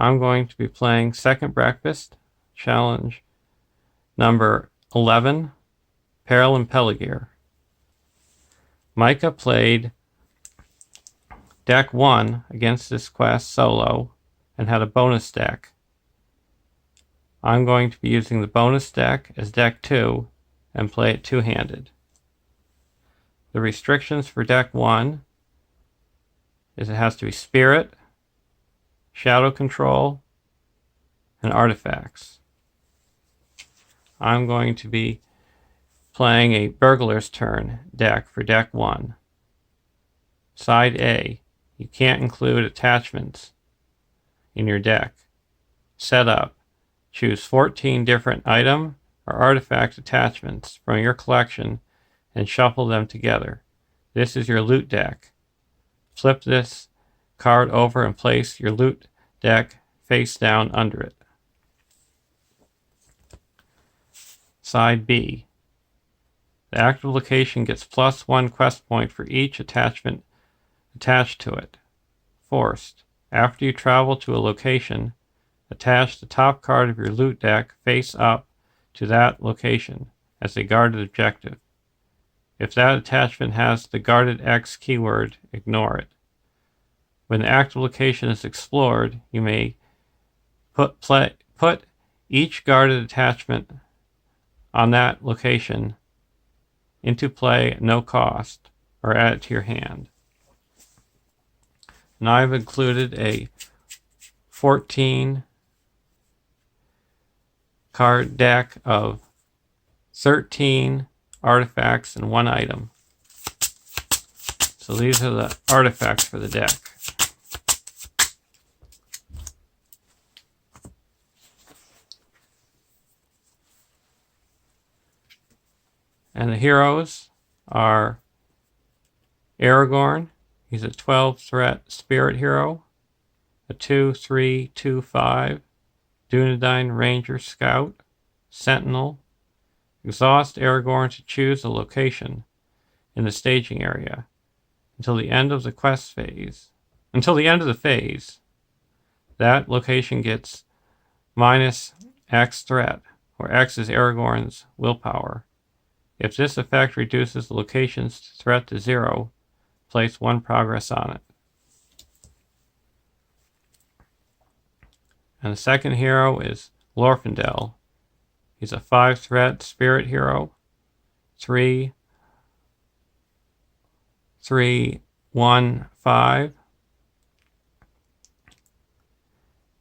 I'm going to be playing Second Breakfast, challenge number 11, Peril and Pelargir. Micah played deck 1 against this quest solo and had a bonus deck. I'm going to be using the bonus deck as deck 2 and play it two-handed. The restrictions for deck 1 is it has to be Spirit, Shadow Control, and Artifacts. I'm going to be playing a Burglar's Turn deck for deck 1. Side A, you can't include attachments in your deck. Setup, choose 14 different item or artifact attachments from your collection and shuffle them together. This is your loot deck. Flip this card over and place your loot deck face down under it. Side B. The active location gets +1 quest point for each attachment attached to it. Forced. After you travel to a location, attach the top card of your loot deck face up to that location as a guarded objective. If that attachment has the guarded X keyword, ignore it. When the active location is explored, you may put each guarded attachment on that location into play at no cost or add it to your hand. And I've included a 14 card deck of 13 artifacts and 1 item. So these are the artifacts for the deck. And the heroes are Aragorn. He's a 12 threat spirit hero. A 2/3/2/5 Dunedain Ranger Scout. Sentinel. Exhaust Aragorn to choose a location in the staging area until the end of the quest phase. Until the end of the phase, that location gets -X threat, where X is Aragorn's willpower. If this effect reduces the location's threat to 0, place 1 progress on it. And the second hero is Glorfindel. He's a 5 threat spirit hero. 3/3/1/5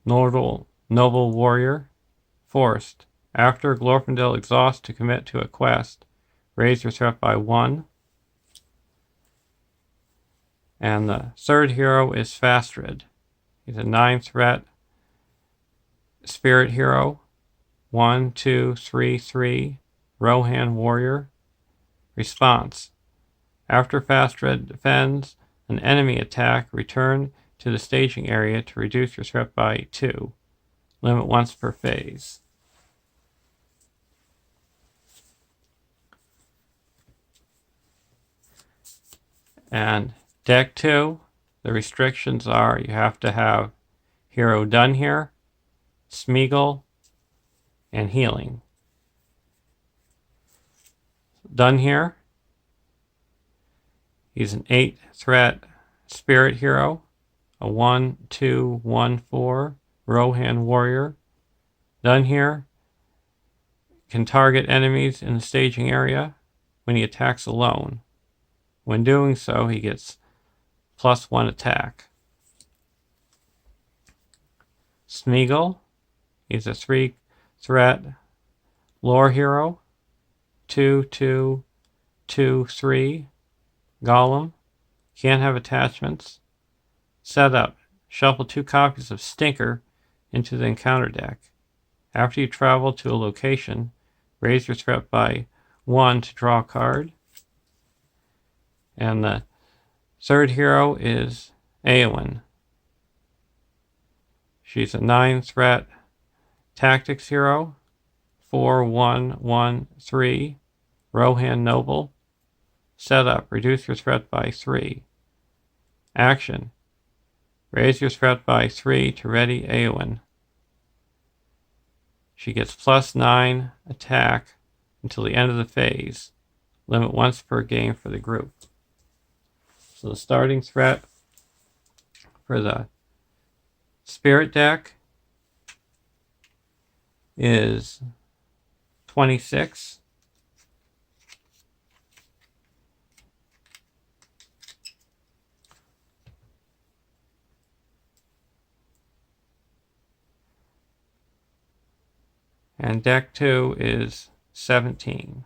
Noble warrior. Forced. After Glorfindel exhausts to commit to a quest, raise your threat by 1. And the third hero is Fastred. He's a 9 threat spirit hero. 1/2/3/3 Rohan warrior. Response. After Fastred defends an enemy attack, return to the staging area to reduce your threat by 2. Limit once per phase. And deck 2, the restrictions are you have to have hero Dunhere, Smeagol, and Healing. Dunhere, he's an 8 threat spirit hero, a 1/2/1/4 Rohan warrior. Dunhere can target enemies in the staging area when he attacks alone. When doing so, he gets +1 attack. Smeagol, he's a 3 threat lore hero. 2/2/2/3 Golem. Can't have attachments. Setup. Shuffle 2 copies of Stinker into the encounter deck. After you travel to a location, raise your threat by 1 to draw a card. And the third hero is Eowyn. She's a 9 threat tactics hero. 4/1/1/3 Rohan noble. Setup. Reduce your threat by 3. Action. Raise your threat by 3 to ready Eowyn. She gets +9 attack until the end of the phase. Limit once per game for the group. So the starting threat for the Spirit deck is 26. And deck 2 is 17.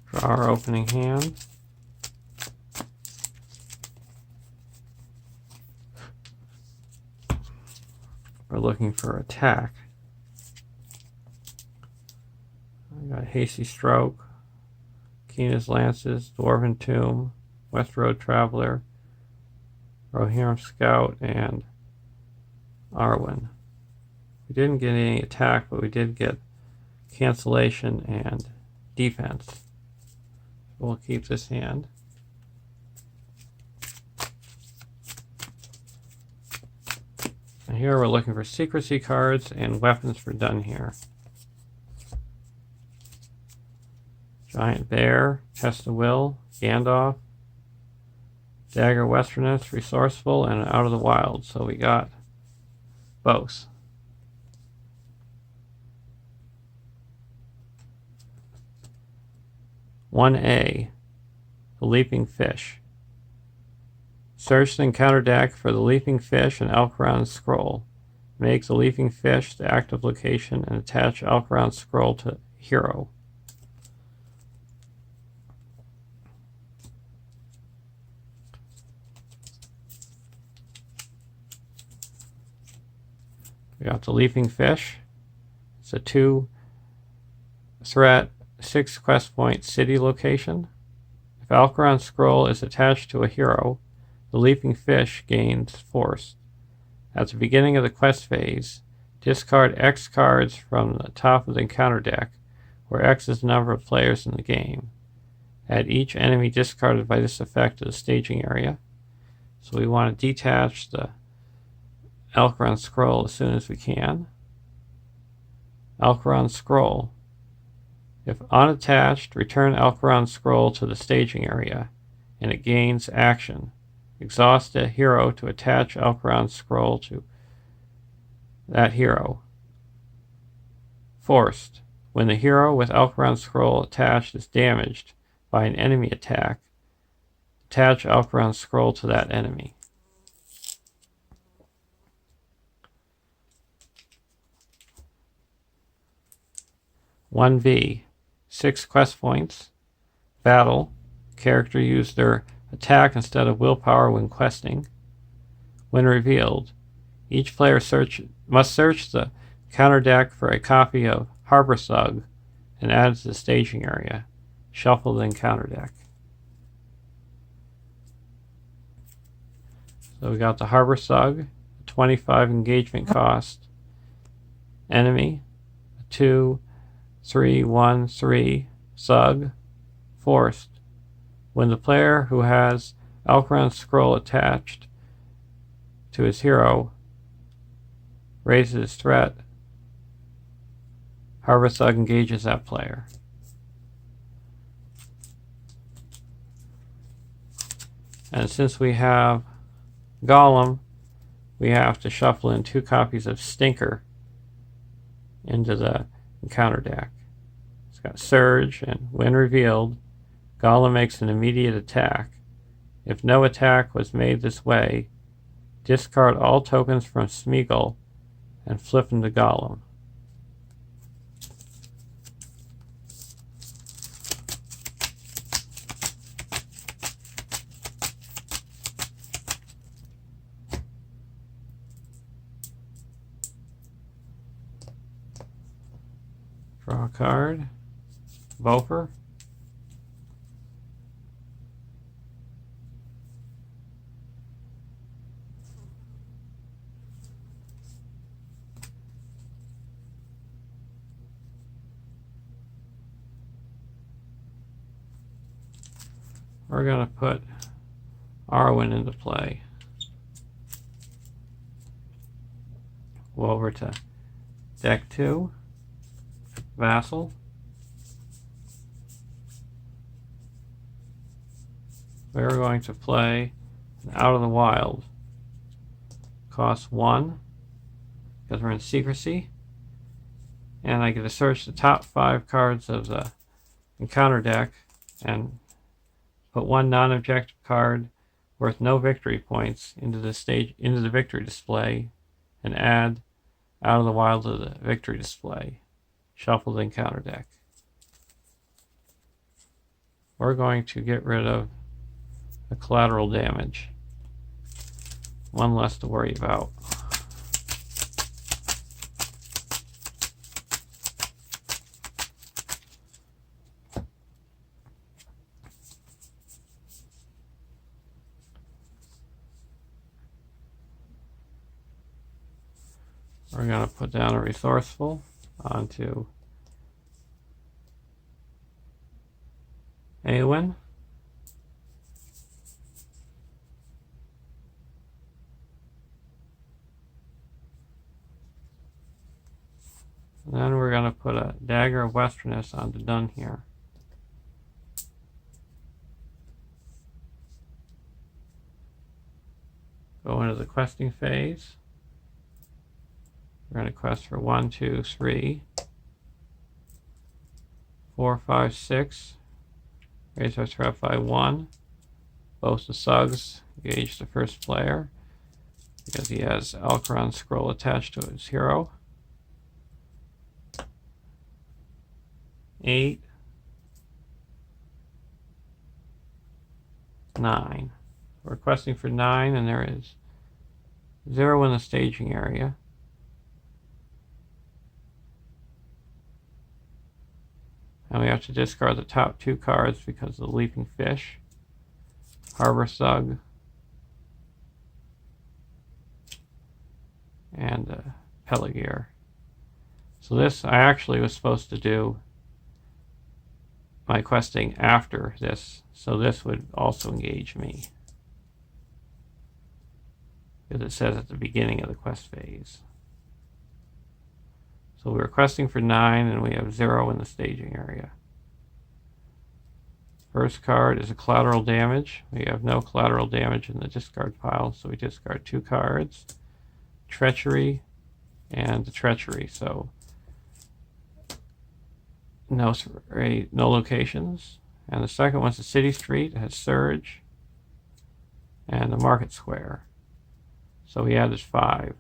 For our opening hand, we're looking for attack. I got Hasty Stroke, Keena's Lances, Dwarven Tomb, West Road Traveler, Rohirrim Scout, and Arwen. We didn't get any attack, but we did get cancellation and defense. We'll keep this hand. And here we're looking for secrecy cards and weapons for Dunhere. Giant Bear, Test of Will, Gandalf, Dagger Westerness, Resourceful, and Out of the Wild. So we got both. "1A, the Leaping Fish. Search the encounter deck for the Leaping Fish and Alcaron's Scroll. Make the Leaping Fish the active location and attach Alcaron's Scroll to hero. We got the Leaping Fish. It's a 2-threat, 6 quest point city location. If Alcaron's Scroll is attached to a hero, the Leaping Fish gains force. At the beginning of the quest phase, discard X cards from the top of the encounter deck, where X is the number of players in the game. Add each enemy discarded by this effect to the staging area. So we want to detach the Alcaron's Scroll as soon as we can. Alcaron's Scroll. If unattached, return Alcaron's Scroll to the staging area, and it gains action. Exhaust a hero to attach Alcaron's Scroll to that hero. Forced. When the hero with Alcaron's Scroll attached is damaged by an enemy attack, attach Alcaron's Scroll to that enemy. "1B, 6 quest points. Battle. Character used their attack instead of willpower when questing. When revealed, each player must search the counter deck for a copy of Harbor Thug and add it to the staging area. Shuffle the encounter deck." So we got the Harbor Thug, 25 engagement cost. Enemy, 2-3-1-3 Thug. Forced. When the player who has Alcaron's Scroll attached to his hero raises his threat, Harbor Thug engages that player. And since we have Golem, we have to shuffle in 2 copies of Stinker into the encounter deck. It's got Surge, and when revealed, Golem makes an immediate attack. If no attack was made this way, discard all tokens from Smeagol and flip them to Golem. Draw a card. Voper. we're going to put Eowyn into play. Go over to deck 2, Vassal. We're going to play Out of the Wild. Costs 1 because we're in secrecy. And I get to search the top 5 cards of the encounter deck and put 1 non-objective card worth no victory points into the victory display, and add Out of the Wild to the victory display. Shuffle the encounter deck. We're going to get rid of the collateral damage. 1 less to worry about. We're going to put down a Resourceful onto Eowyn. And then we're going to put a Dagger of Westerness onto Dunhere. Go into the questing phase. We're going to quest for 1, 2, 3, 4, 5, 6. Raise our threat by 1. Both the Sugs engage the first player because he has Alcaron Scroll attached to his hero. 8, 9. We're questing for 9, and there is 0 in the staging area. And we have to discard the top 2 cards because of the Leaping Fish, Harbor Thug, and Pelargir. So this, I actually was supposed to do my questing after this, so this would also engage me, because it says at the beginning of the quest phase. So we're questing for 9, and we have 0 in the staging area. First card is a collateral damage. We have no collateral damage in the discard pile, so we discard 2 cards. Treachery and the Treachery, so no locations. And the second one's the City Street. It has Surge and the Market Square. So we added 5.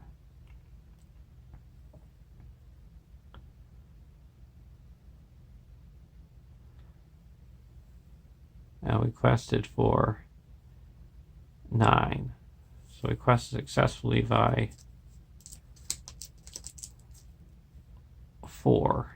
And we quested for 9. So we quested successfully by 4.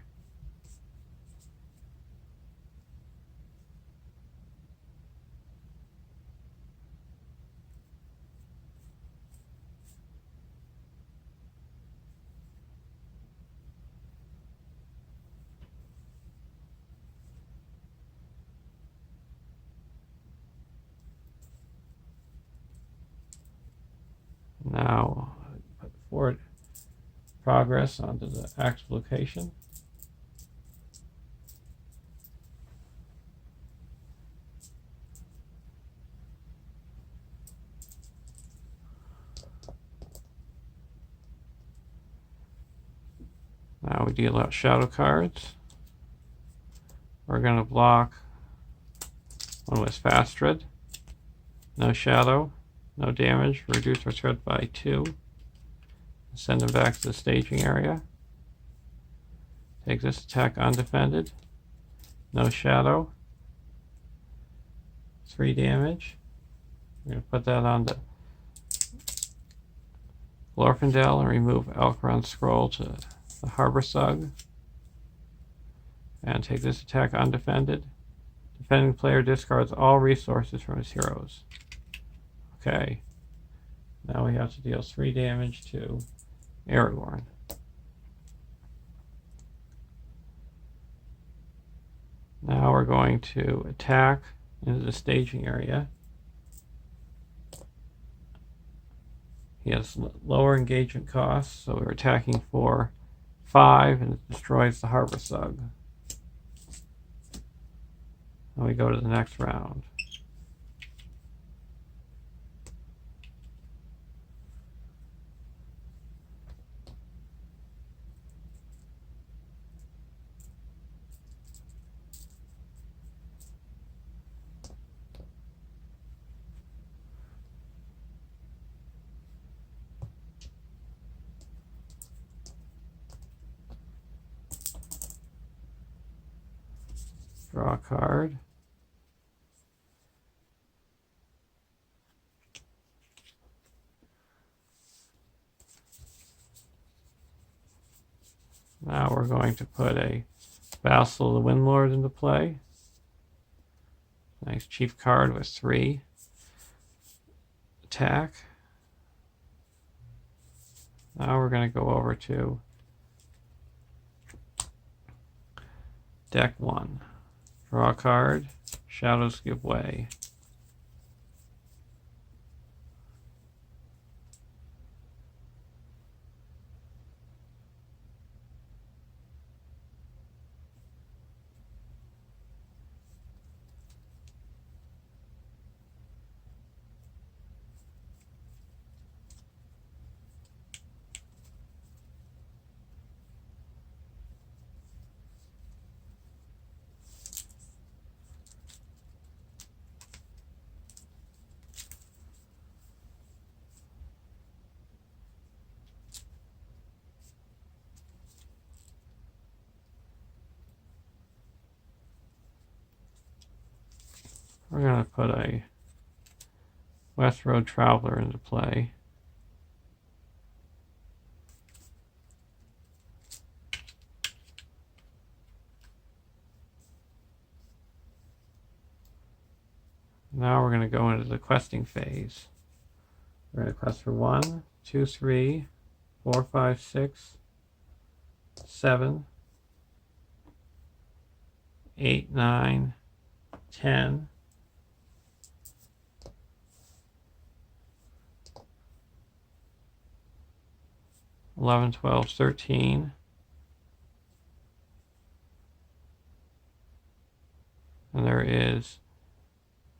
Now, put forward progress onto the active location. Now we deal out shadow cards. We're going to block one with Fastred. No shadow. No damage. Reduce our threat by 2. Send him back to the staging area. Take this attack undefended. No shadow. 3 damage. We're going to put that on the Glorfindel and remove Alcaron Scroll to the Harbor Thug. And take this attack undefended. Defending player discards all resources from his heroes. Okay, now we have to deal 3 damage to Aragorn. Now we're going to attack into the staging area. He has lower engagement costs, so we're attacking for 5 and it destroys the Harbor Sug. And we go to the next round. Draw a card. Now we're going to put a Vassal of the Windlord into play. Nice chief card with 3 attack. Now we're going to go over to deck 1. Draw a card. Shadows give way. We're going to put a West Road Traveler into play. Now we're going to go into the questing phase. We're going to quest for 1, 2, 3, 4, 5, 6, 7, 8, 9, 10, 11, 12, 13, and there is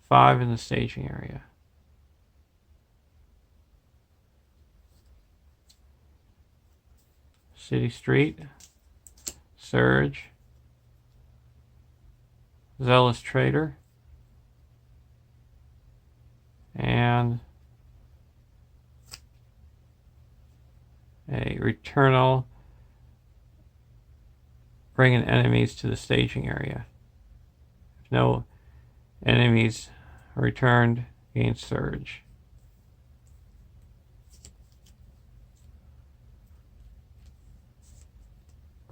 5 in the staging area. City Street, Surge, Zealous Trader, and a Returnal, bringing enemies to the staging area. If no enemies are returned, gain Surge.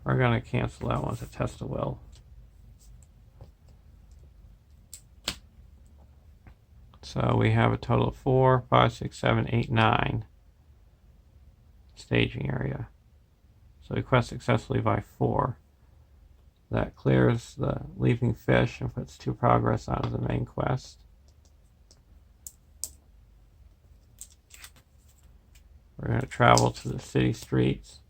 We're going to cancel that one as a test of will. So we have a total of 4, 5, 6, 7, 8, 9 staging area. So we quest successfully by 4. That clears the Leaping Fish and puts 2 progress onto the main quest. We're going to travel to the city streets.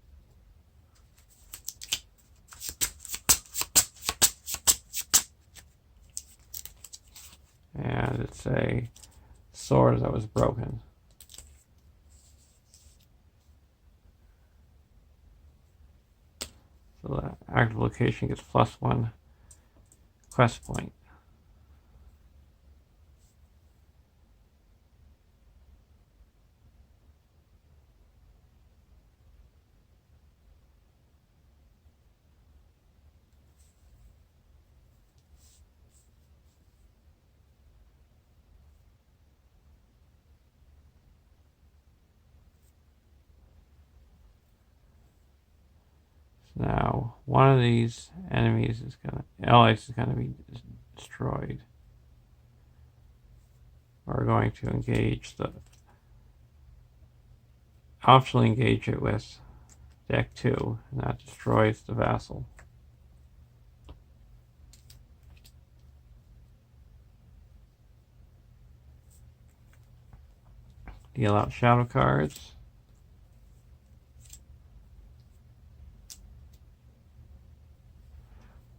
And it's a sword that was broken. So the active location gets +1 quest point. Now, one of these enemies is allies is going to be destroyed. We're going to engage optionally engage it with deck 2, and that destroys the vassal. deal out shadow cards.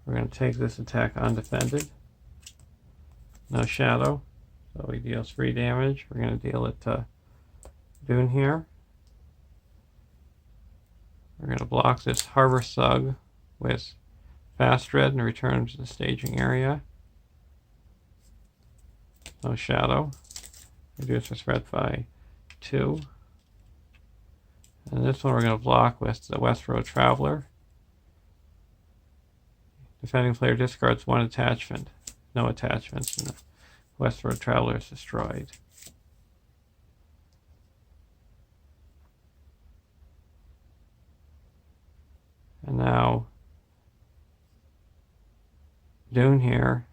We're going to take this attack undefended. No shadow. So he deals 3 damage. We're going to deal it to Dunhere. We're going to block this Harbor Thug with Fast Red and return to the staging area. No shadow. Reduce the threat by 2. And this one we're going to block with the West Road Traveler. Defending player discards 1 attachment. No attachments, and the West Road Traveler is destroyed. And now Dunhere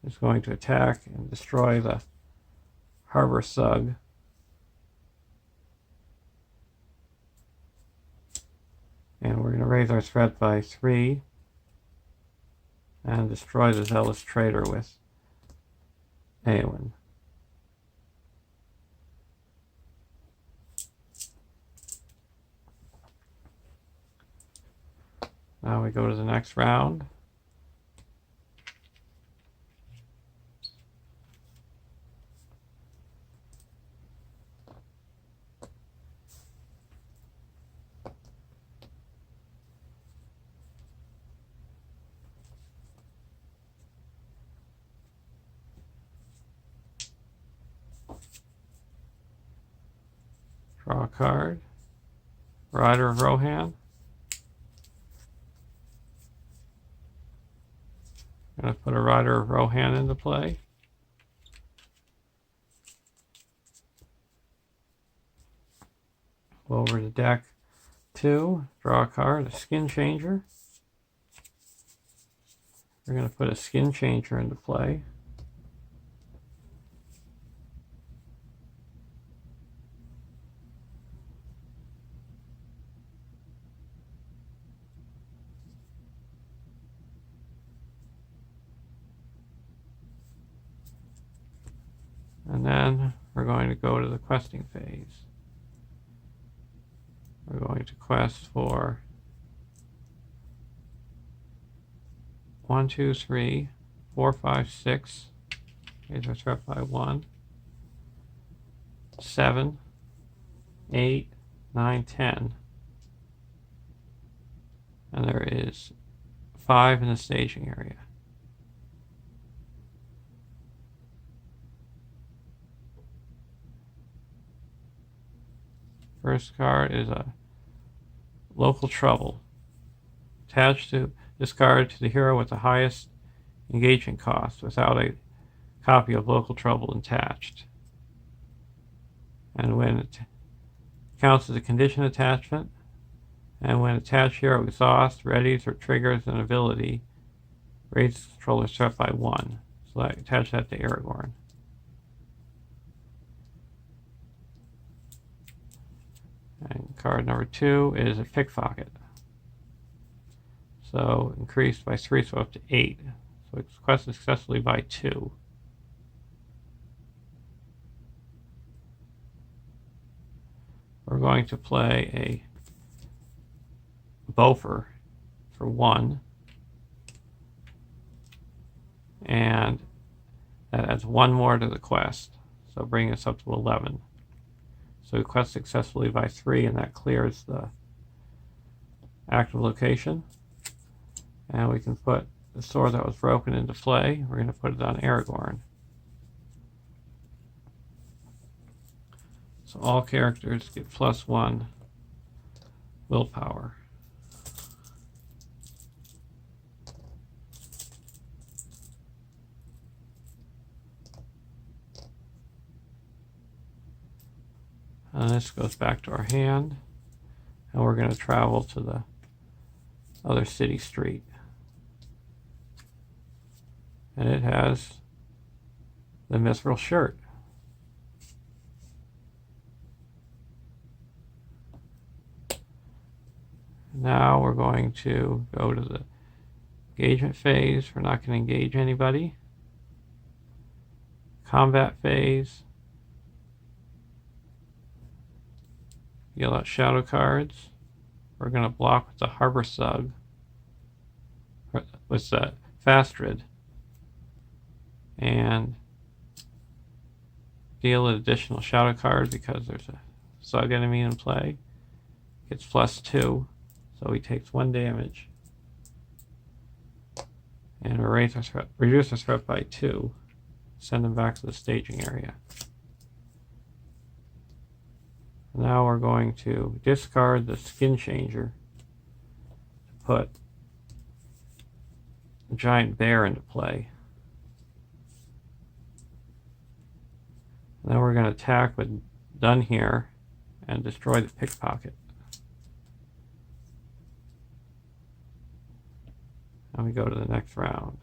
is going to attack and destroy the Harbor Thug. And we're going to raise our threat by 3 and destroy the Zealous Trader with Eowyn. Now we go to the next round. Draw a card. Rider of Rohan. I'm going to put a Rider of Rohan into play. Go over to deck 2. Draw a card, a Skin Changer. We're going to put a Skin Changer into play. And then we're going to go to the questing phase. We're going to quest for 1, 2, 3, 4, 5, 6. Raise our threat by 1. 7, 8, 9, 10. And there is 5 in the staging area. First card is a Local Trouble. Attached to this card to the hero with the highest engagement cost without a copy of Local Trouble attached. And when it counts as a condition attachment, and when attached hero exhausts, readies, or triggers an ability, raises controller's threat by 1. So attach that to Aragorn. And card number 2 is a Pickpocket. So increased by 3, so up to 8. So it's quested successfully by 2. We're going to play a Boffer for 1. And that adds 1 more to the quest. So bring us up to 11. So we quest successfully by 3, and that clears the active location. And we can put the sword that was broken into play. We're going to put it on Aragorn. So all characters get +1 willpower. And this goes back to our hand. And we're going to travel to the other city street. And it has the Mithril shirt. Now we're going to go to the engagement phase. We're not going to engage anybody. Combat phase. deal out shadow cards. We're going to block with the Harbor Sug, with the Fastrid, and deal an additional shadow card because there's a Sug enemy in play. Gets +2, so he takes 1 damage. And reduce our threat by 2. Send him back to the staging area. Now we're going to discard the Skin Changer to put the Giant Bear into play. Then we're going to attack with Dunhere and destroy the Pickpocket. And we go to the next round.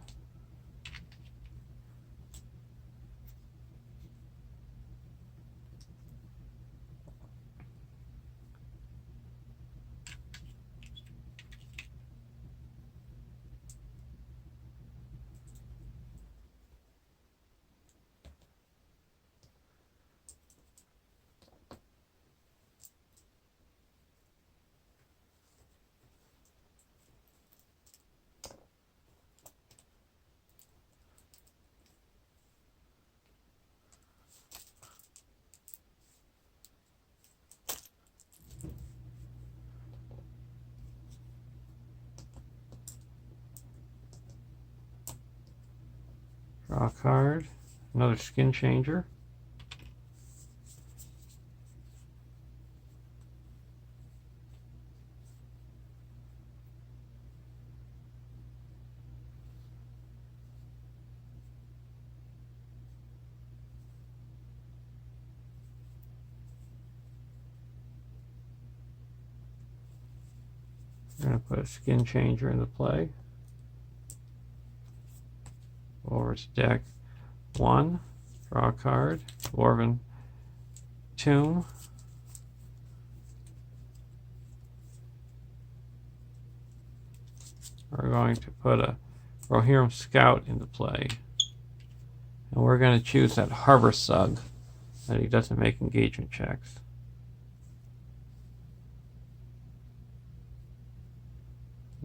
Draw a card, another Skin Changer. We're going to put a Skin Changer into play. Over its deck 1, draw a card, Dwarven Tomb. We're going to put a Rohirrim Scout into play. And we're going to choose that Harbor Sug, that he doesn't make engagement checks.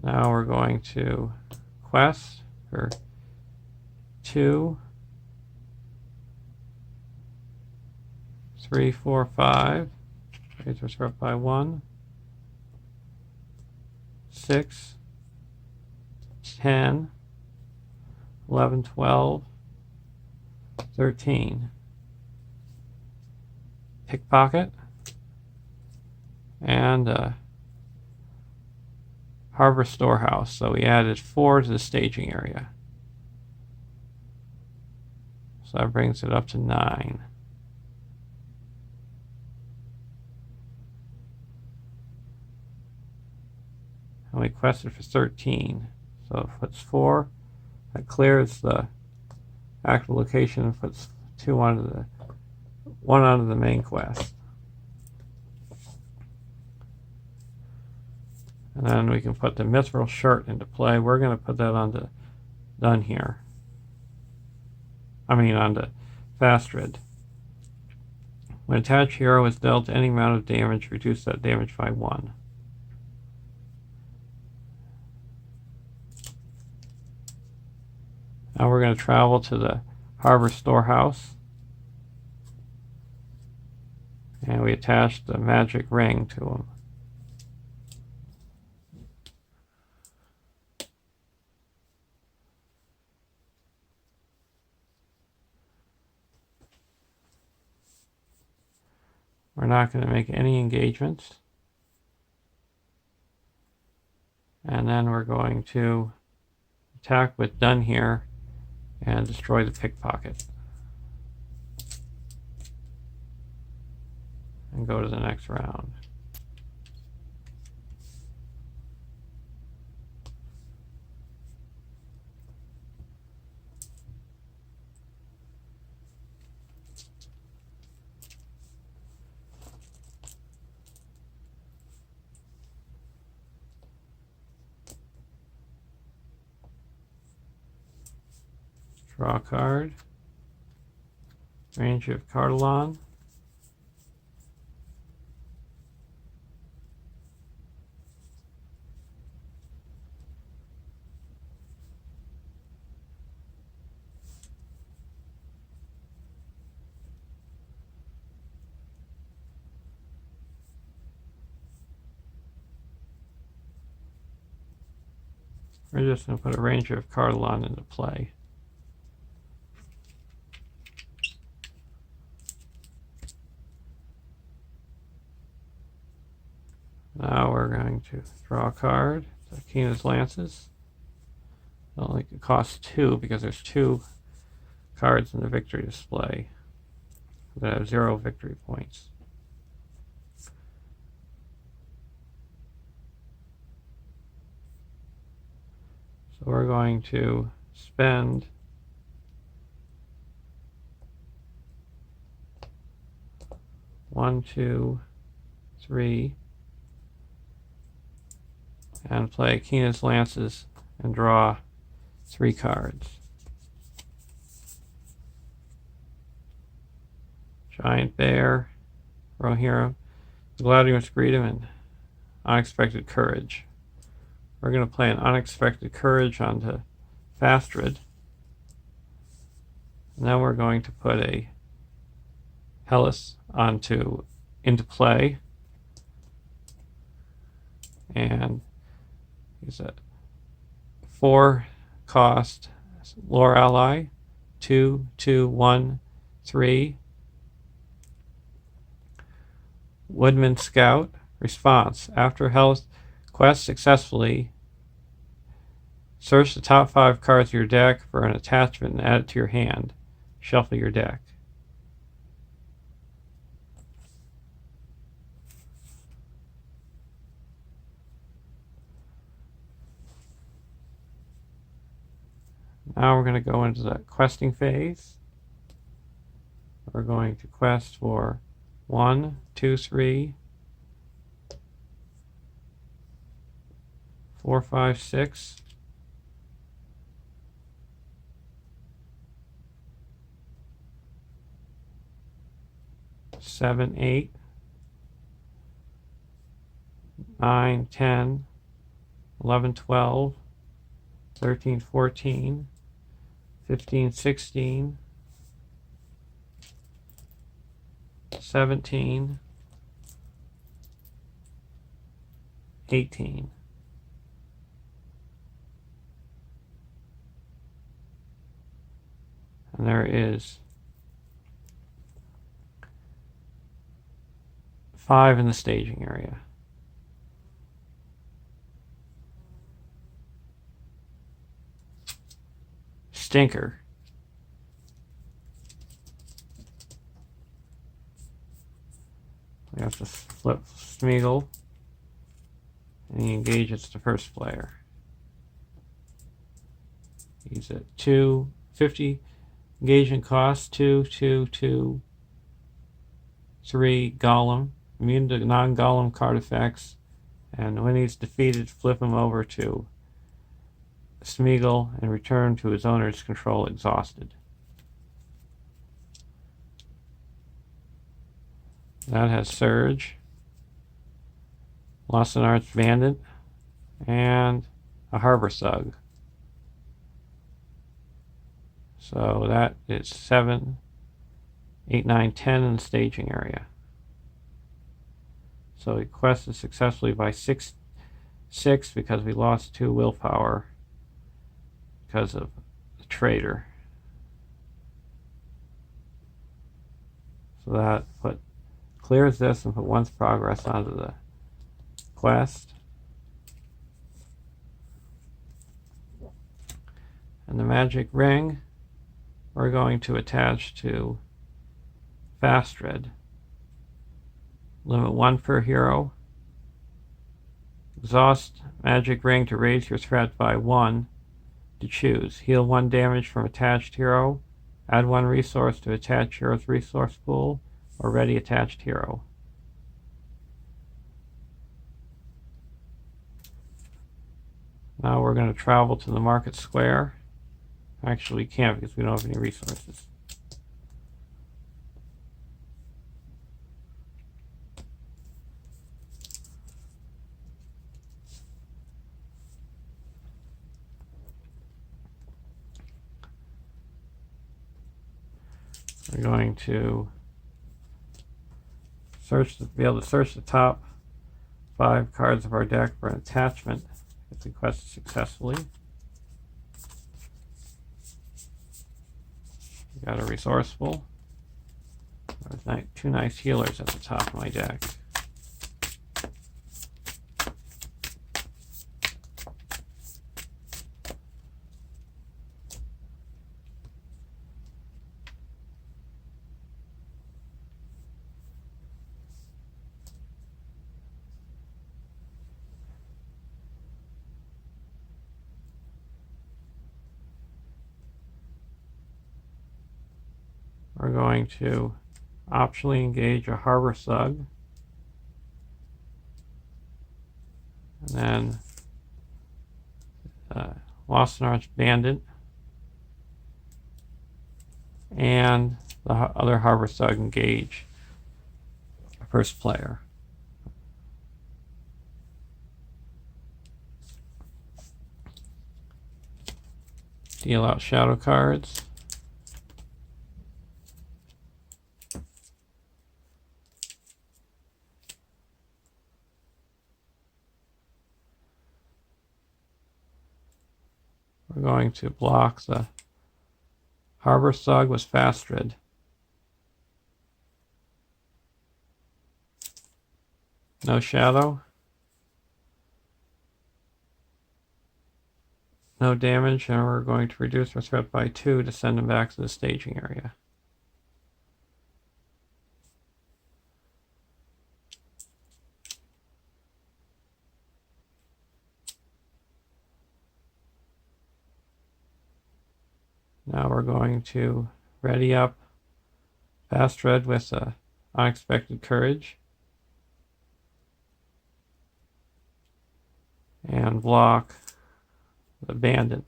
Now we're going to quest for 2, 3, 4, 5. Raise our threat by 1. 6, 10, 11, 12, 13. Pickpocket. And Harbor Storehouse. So we added 4 to the staging area. So that brings it up to 9. And we quested for 13. So if it's 4, that clears the actual location and puts 1 onto the main quest. And then we can put the Mithril Shirt into play. We're going to put that onto Dunhere. Onto Fastrid. When attached hero is dealt any amount of damage, reduce that damage by 1. Now we're going to travel to the Harbor Storehouse. And we attach the magic ring to him. We're not going to make any engagements. And then we're going to attack with Dunhere and destroy the Pickpocket. And go to the next round. Draw a card. Range of Cardalon. We're just going to put a Ranger of Cardelon into play. Now we're going to draw a card. The Keena's Lances. It only costs 2 because there's 2 cards in the victory display that have 0 victory points. So we're going to spend 1, 2, 3, and play Keena's Lances and draw 3 cards. Giant Bear, Rohirrim, Gladius Greedham, and Unexpected Courage. We're going to play an Unexpected Courage onto Fastred. And then we're going to put a Hellas into play. And use a 4 cost lore ally. 2, 2, 1, 3. Woodman Scout. Response. After Hellas quest successfully, search the top 5 cards of your deck for an attachment and add it to your hand. Shuffle your deck. Now we're going to go into the questing phase. We're going to quest for 1, 2, 3, 4, 5, 6. 7, 8, 9, 10, 11, 12, 13, 14, 15, 16, 17, 18. And there is 5 in the staging area. Stinker. We have to flip Smeagol, and he engages the first player. He's at 250 engagement cost, 2, 2, 2, 3 Golem, immune to non-Golem card effects, and when he's defeated, flip him over to Smeagol and return to his owner's control exhausted. That has Surge, Lost and Arch Bandit, and a Harbor Thug. So that is 7, 8, 9, 10 in the staging area. So he quested successfully by 6 because we lost 2 willpower because of the traitor. So that clears this and put 1's progress onto the quest. And the magic ring we're going to attach to Fastred. Limit 1 per hero. Exhaust magic ring to raise your threat by 1 to choose. Heal 1 damage from attached hero. Add 1 resource to attached hero's resource pool. Already attached hero. Now we're going to travel to the market square. Actually, we can't because we don't have any resources. We're going to be able to search the top 5 cards of our deck for an attachment if we quest successfully. Got a resourceful. There's two nice healers at the top of my deck. We're going to optionally engage a Harbor Thug. And then Lost and Arch Bandit. And the other Harbor Thug engage the first player. Deal out shadow cards. We're going to block the Harbor Thug with Fastred. No shadow. No damage, and we're going to reduce our threat by 2 to send him back to the staging area. Now we're going to ready up Fastred with Unexpected Courage. And block the Bandit.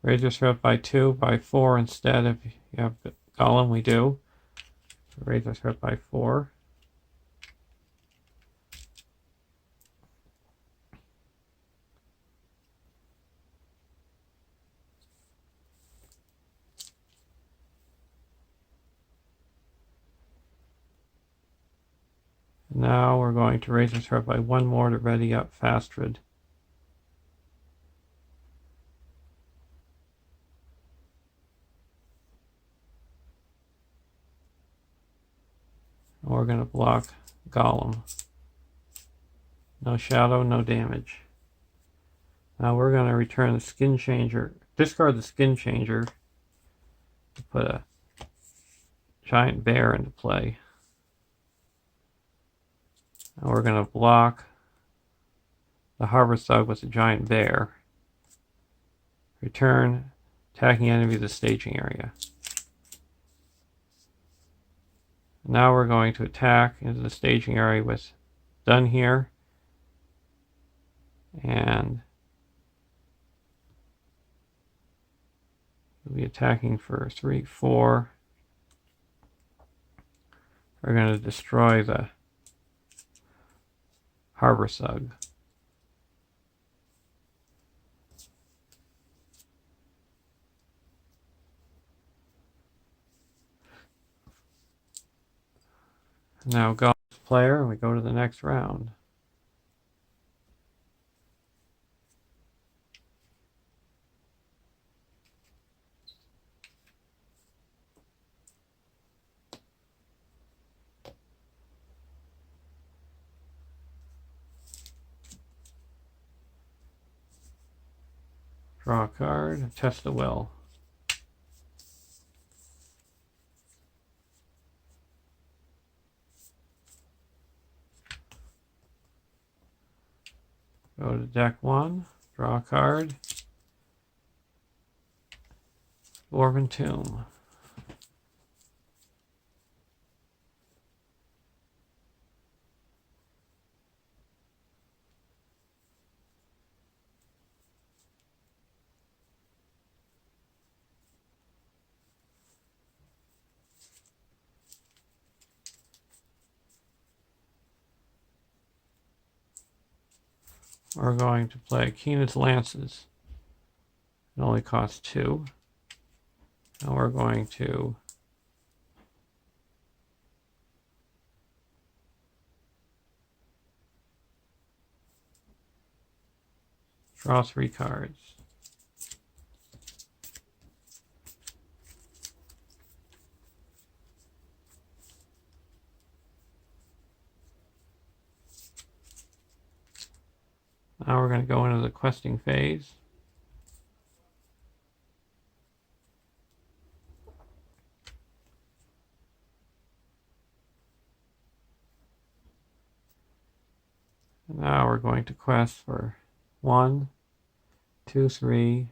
Raise your threat by 2, by 4 instead. If you have Golem, we do. So raise our threat by 4. Now we're going to raise our threat by 1 more to ready up Fastred. And we're going to block Golem. No shadow, no damage. Now we're going to return the Skin Changer, discard the Skin Changer to put a Giant Bear into play. And we're going to block the Harbor Thug with a Giant Bear. Return attacking enemy to the staging area. Now we're going to attack into the staging area with Dunhere. And we'll be attacking for 3, 4. We're going to destroy the Harbor Thug. Now go player, and we go to the next round. Draw a card, test the will. Go to deck 1, draw a card. Dwarven Tomb. We're going to play Keenan's Lances. It only costs 2. And we're going to draw 3 cards. Now we're going to go into the questing phase. Now we're going to quest for 1, 2, 3,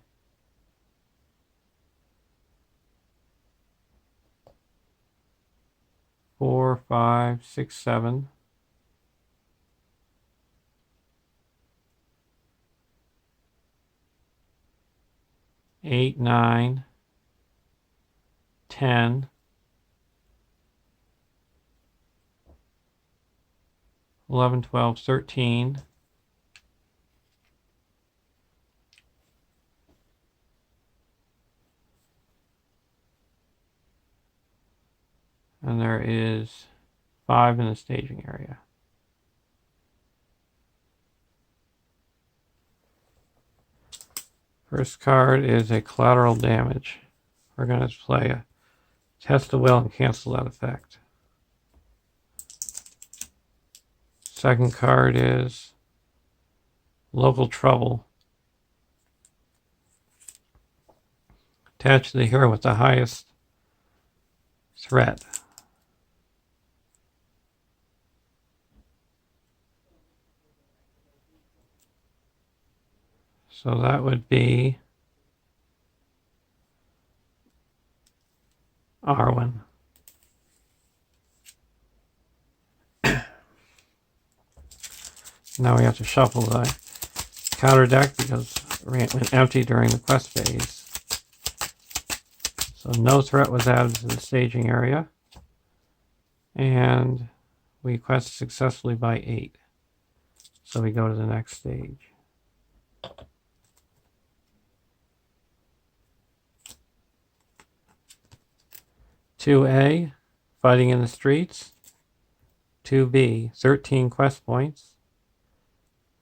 4, 5, 6, 7. 8, 9, 10, 11, 12, 13. And there is 5 in the staging area. First card is a collateral damage. We're going to play a test the will and cancel that effect. Second card is local trouble. Attach to the hero with the highest threat. So that would be Eowyn. Now we have to shuffle the counter deck because it went empty during the quest phase. So no threat was added to the staging area. And we quest successfully by 8. So we go to the next stage. "2A, fighting in the streets. 2B, 13 quest points.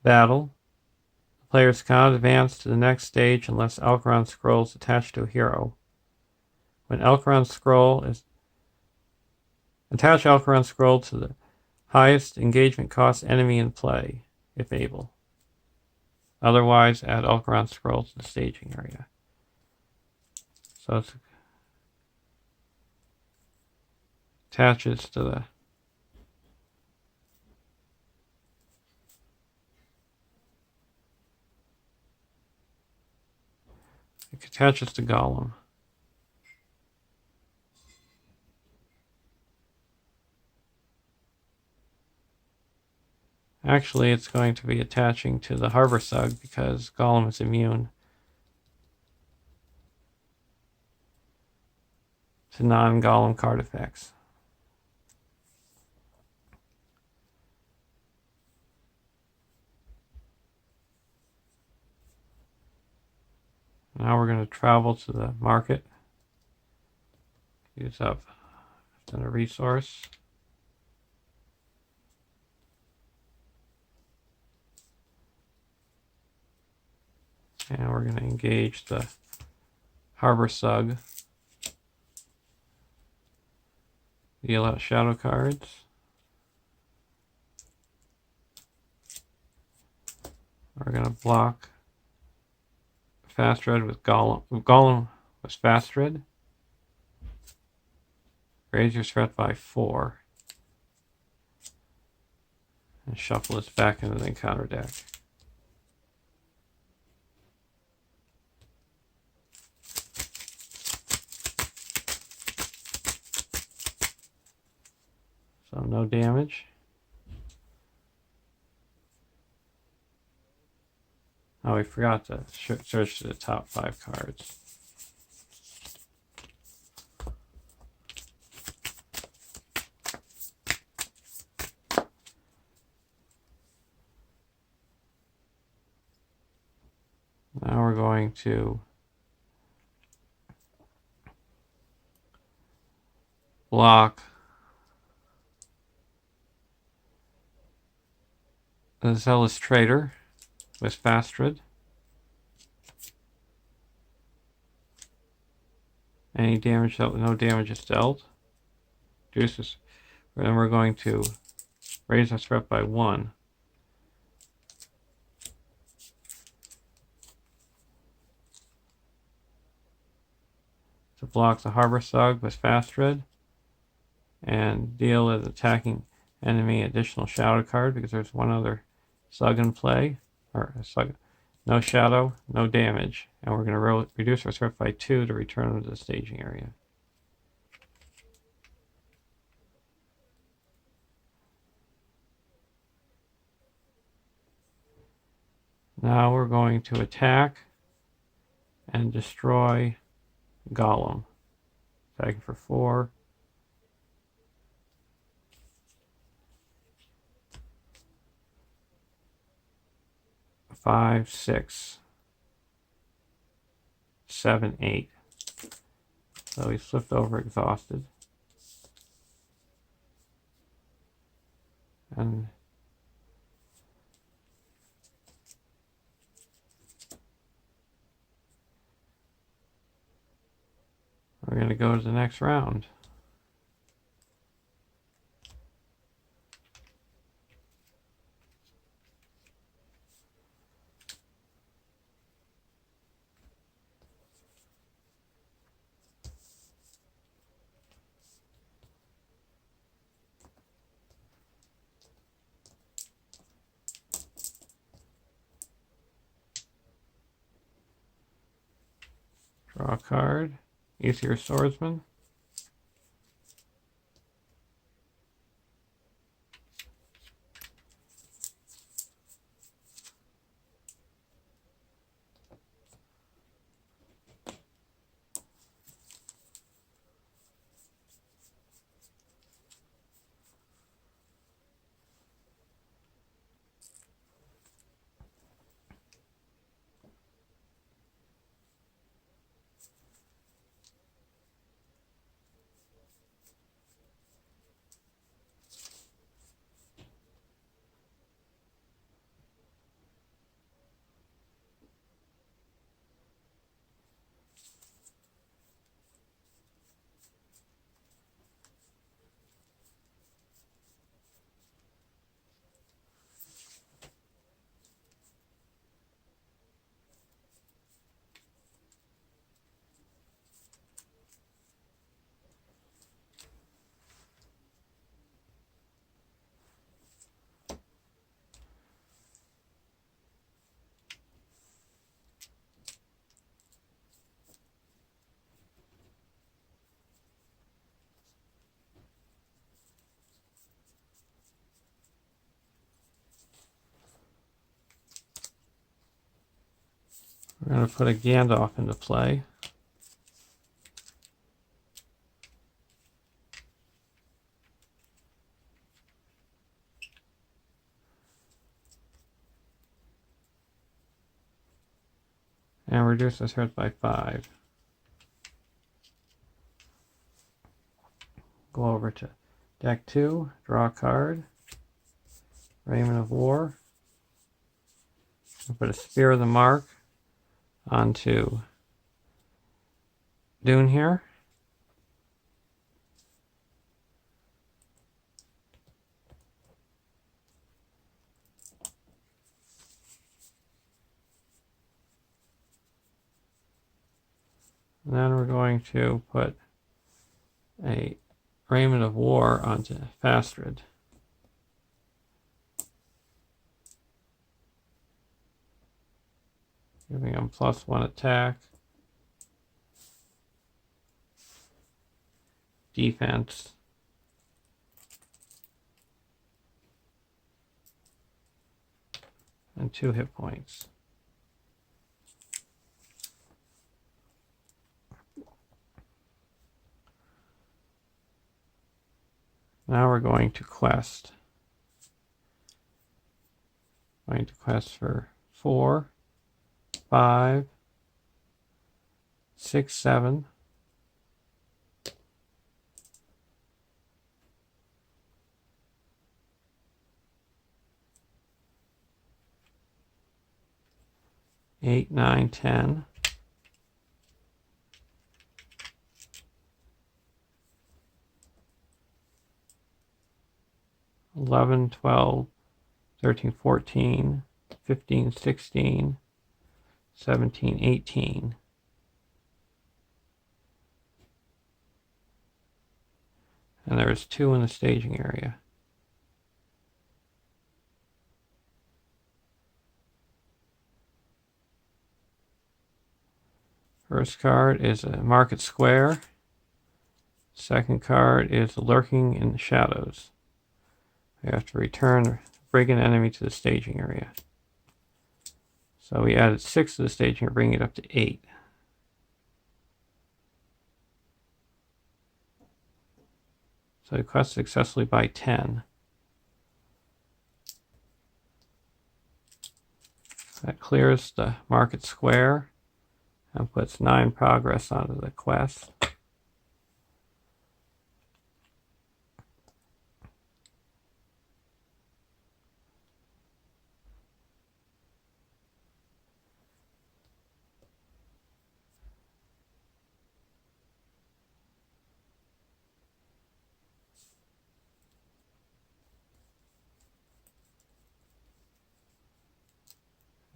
Battle. The players cannot advance to the next stage unless Alcaron scrolls attached to a hero. When Alcaron scroll is attach Alcaron scroll to the highest engagement cost enemy in play, if able. Otherwise, add Alcaron scroll to the staging area." So it attaches to the it attaches to Golem. Actually, it's going to be attaching to the Harbor Sug because Golem is immune to non-Golem card effects. Now we're going to travel to the market. Use up a resource. And we're going to engage the Harbor Sug. Deal out shadow cards. We're going to block Fast Red with Golem. Golem was Fast Red. Raise your threat by 4. And shuffle this back into the encounter deck. So no damage. Oh, we forgot to search to the top 5 cards. Now we're going to block the Zealous Trader with Fastred. Any damage dealt, no damage is dealt. Reduces. Then we're going to raise our threat by 1. to block the Harbor Thug with Fast Red and deal an attacking enemy additional shadow card because there's one other Thug in play. Or Thug. No shadow, no damage. And we're going to reduce our threat by 2 to return them to the staging area. Now we're going to attack and destroy Golem. Attacking for 4. Five, 6, 7, 8. So he flipped over exhausted. And we're going to go to the next round. Draw a card. Aether Swordsman. We're going to put a Gandalf into play. And reduce the threat by 5. Go over to deck 2, draw a card. Raiment of War. I'll put a Spear of the Mark onto Dunhere. And then we're going to put a Raiment of War onto Fastred. Giving him +1 attack, defense, and 2 hit points. Now we're going to quest. Going to quest for 4, 5, 6, 7. Eight, 9, 10. 11, 12, 13, 14, 15, 16, 17, 18. And there's 2 in the staging area. First card is a Market Square. Second card is Lurking in the Shadows. We have to return, bring an enemy to the staging area. So we added 6 to the staging area, bringing it up to 8. So we quest successfully by 10. That clears the Market Square and puts 9 progress onto the quest.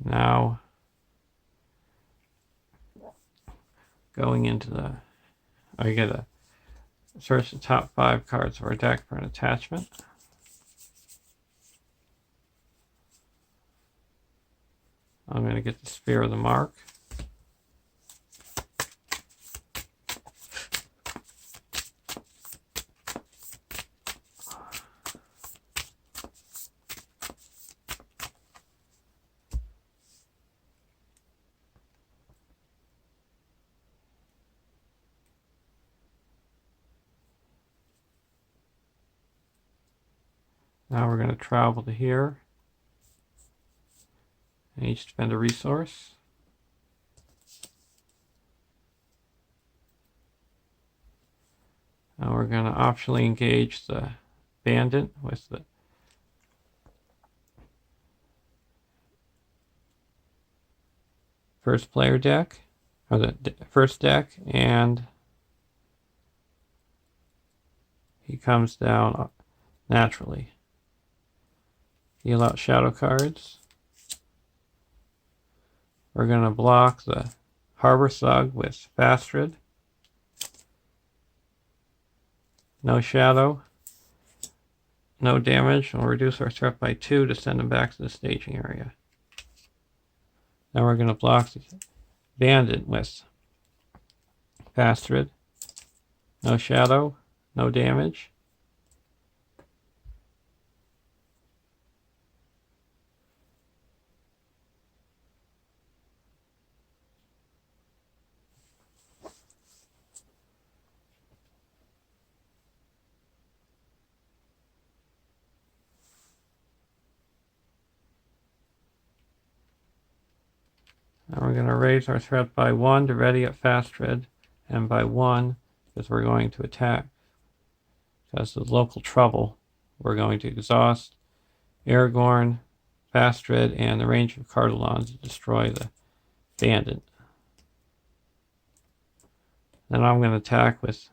Now, going into the, I get a search the top 5 cards of our deck for an attachment. I'm going to get the Sphere of the Mark. Now we're going to travel to here. And each spend a resource. Now we're going to optionally engage the Bandit with the first player deck, or the first deck, and he comes down naturally. Deal out shadow cards. We're going to block the Harbor Thug with Fastred. No shadow. No damage. We'll reduce our threat by 2 to send him back to the staging area. Now we're going to block the Bandit with Fastred. No shadow. No damage. Now we're going to raise our threat by 1 to ready at Fastred, and by 1 because we're going to attack. Because of local trouble, we're going to exhaust Aragorn, Fastred, and the range of Cardalon to destroy the Bandit. Then I'm going to attack with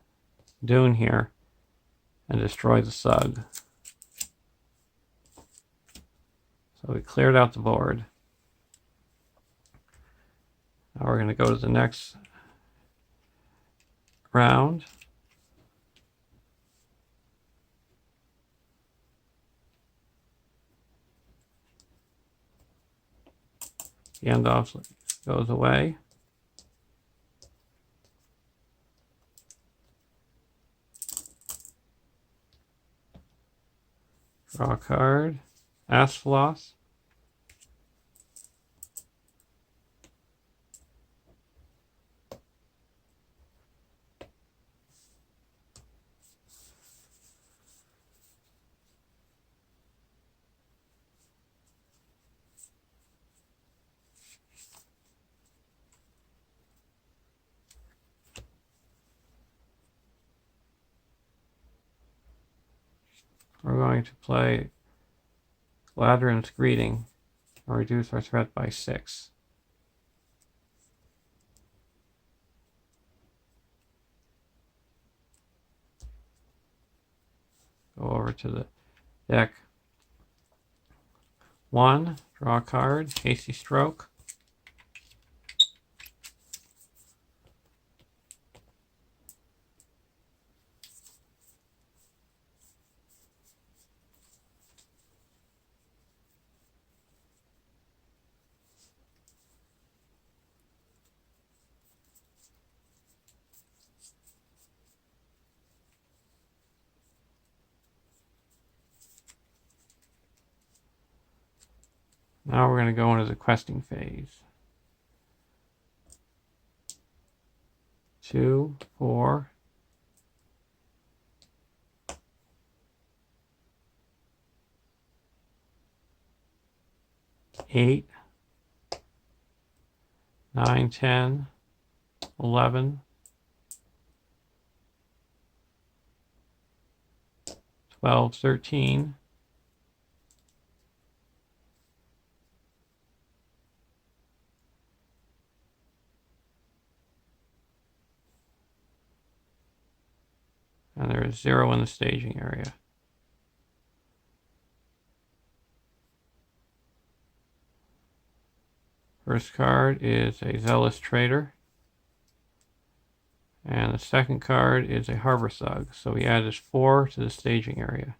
Dunhere and destroy the Thug. So we cleared out the board. Now we're going to go to the next round. Gandalf goes away. Draw a card. Asphalos. We're going to play Gladrun's Greeting and reduce our threat by 6. Go over to the deck. 1, draw a card, Hasty Stroke. Now we're going to go into the questing phase. 2, 4, 8, 9, 10, 11, 12, 13, 'and there is 0 in the staging area. First card is a Zealous Trader. And the second card is a Harbor Thug. So we added 4 to the staging area.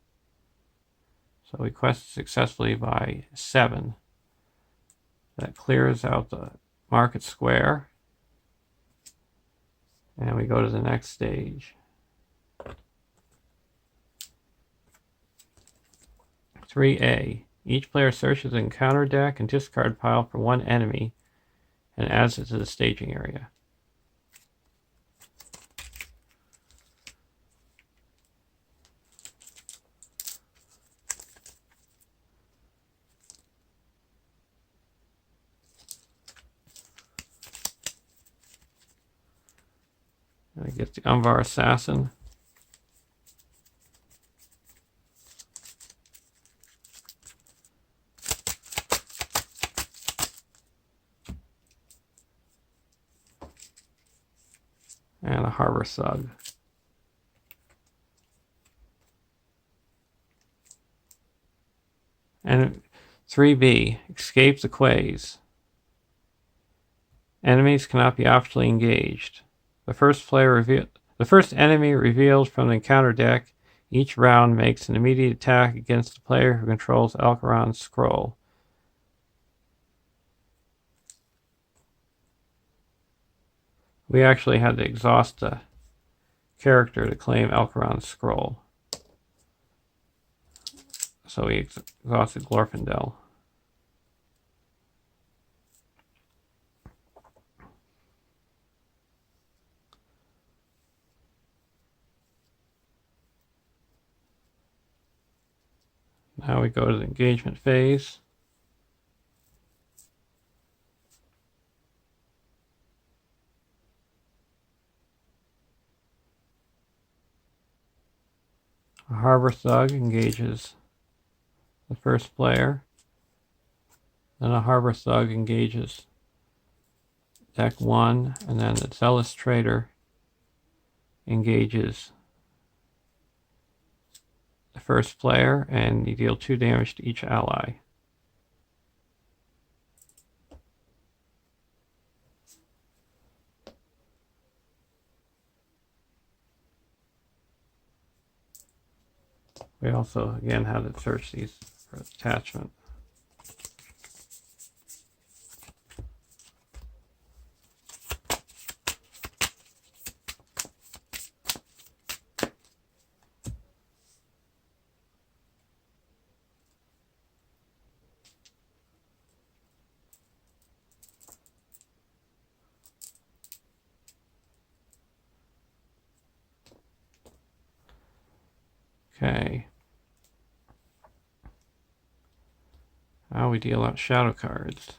So we quested successfully by 7. That clears out the market square. And we go to the next stage. 3A. Each player searches the encounter deck and discard pile for one enemy and adds it to the staging area. And I get the Umvar Assassin. And a Harbor Thug. And 3B, escape the quays. Enemies cannot be optionally engaged. The first enemy revealed from the encounter deck each round makes an immediate attack against the player who controls Alcaron's scroll. We actually had to exhaust the character to claim Alcaron's scroll. So we exhausted Glorfindel. Now we go to the engagement phase. A Harbor Thug engages the first player. Then a Harbor Thug engages deck 1, and then the Zealous Trader engages the first player, and you deal 2 damage to each ally. We also, again, had to search these for attachment. Okay. Now we deal out shadow cards.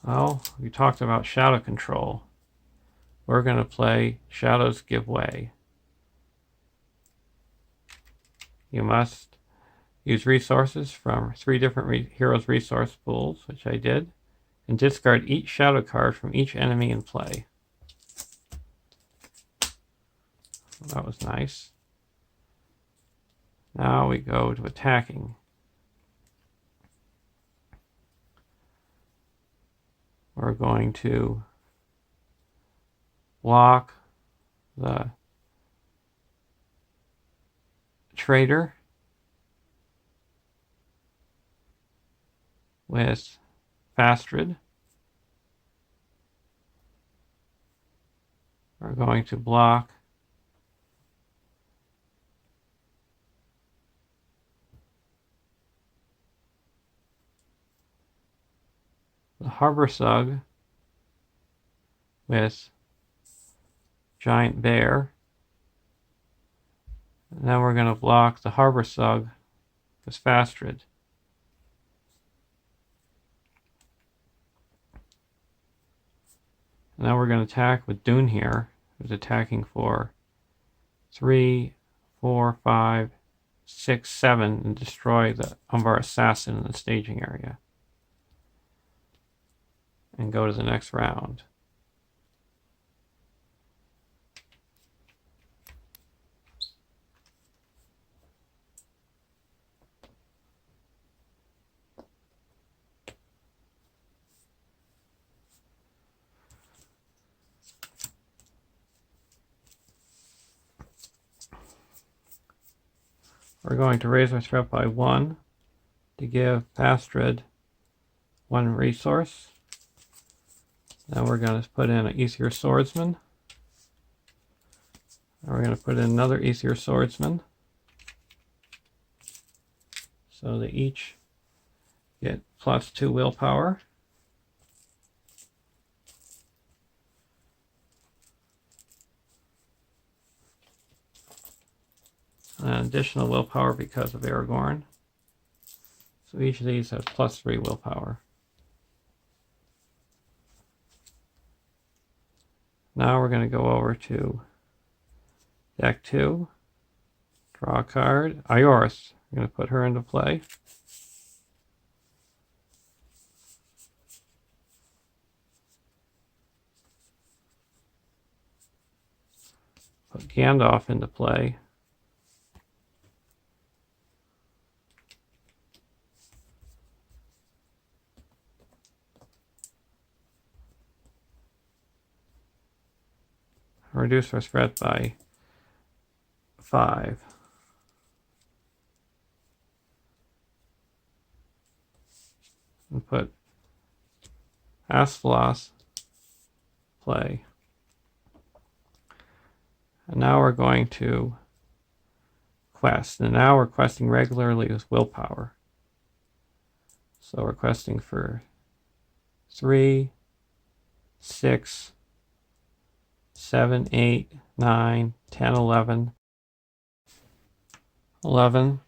Well, we talked about shadow control. We're going to play Shadows Give Way. You must use resources from 3 different heroes' resource pools, which I did, and discard each shadow card from each enemy in play. That was nice. Now we go to attacking. We're going to block the trader with Fastrid. We're going to block the Harbor Sug with Giant Bear. And then we're going to block the Harbor Sug with Fastrid. And now we're going to attack with Dunhere, who's attacking for 3, 4, 5, 6, 7, and destroy the Umbar Assassin in the staging area. And go to the next round. We're going to raise our threat by 1 to give Fastrid 1 resource. Then we're going to put in an Aether Swordsman. And we're going to put in another Aether Swordsman. So they each get +2 willpower. And additional willpower because of Aragorn. So each of these has +3 willpower. Now we're going to go over to deck 2, draw a card. Ioris, I'm going to put her into play. Put Gandalf into play. Reduce our threat by 5. And put Asphalos play. And now we're going to quest. And now we're questing regularly with willpower. So we're questing for 3, 6, 7, 8, 9, 10, 11, 11,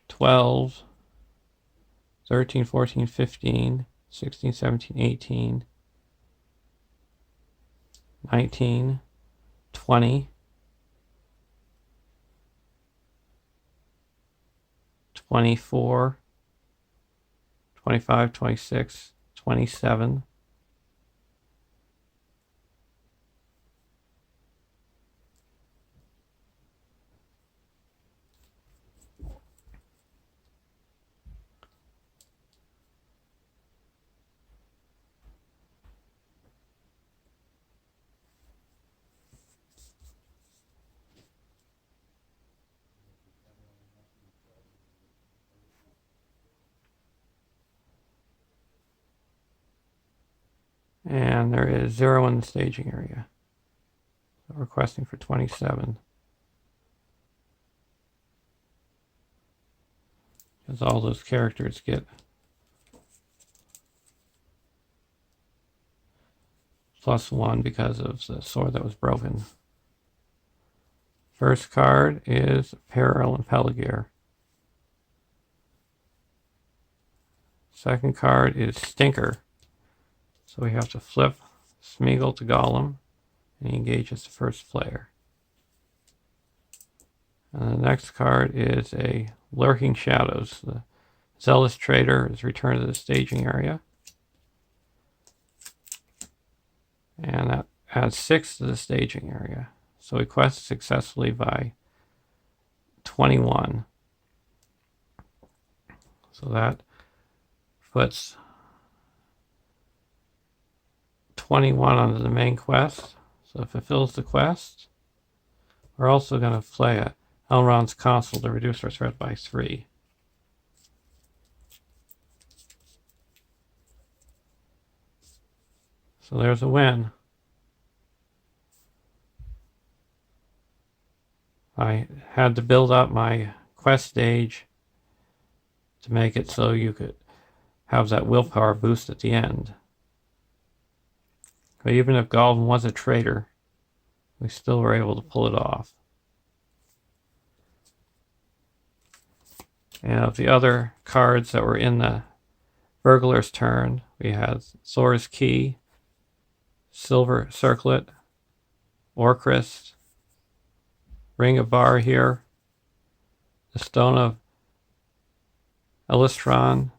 12, 13, 14, 15, 16, 17, 18, 19, 20, 24, 25, 26, 27, and there is 0 in the staging area. So we're requesting for 27. Because all those characters get +1 because of the sword that was broken. First card is Peril and Pelargir. Second card is Stinker. So we have to flip Smeagol to Gollum, and he engages the first player. And the next card is a Lurking Shadows. The Zealous Trader is returned to the staging area. And that adds 6 to the staging area. So we quest successfully by 21. So that puts 21 onto the main quest. So it fulfills the quest. We're also going to play at Elrond's Castle to reduce our threat by 3. So there's a win. I had to build up my quest stage to make it so you could have that willpower boost at the end. But even if Galvin was a traitor, we still were able to pull it off. And of the other cards that were in the burglar's turn, we had Thor's Key, Silver Circlet, Orcrist, Ring of Barahir, the Stone of Elistron,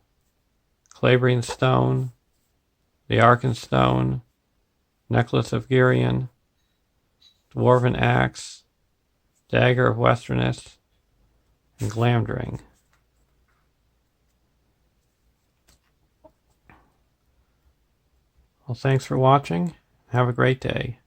Clavering Stone, the Arkenstone, Necklace of Girion, Dwarven Axe, Dagger of Westerness, and Glamdring. Well, thanks for watching. Have a great day.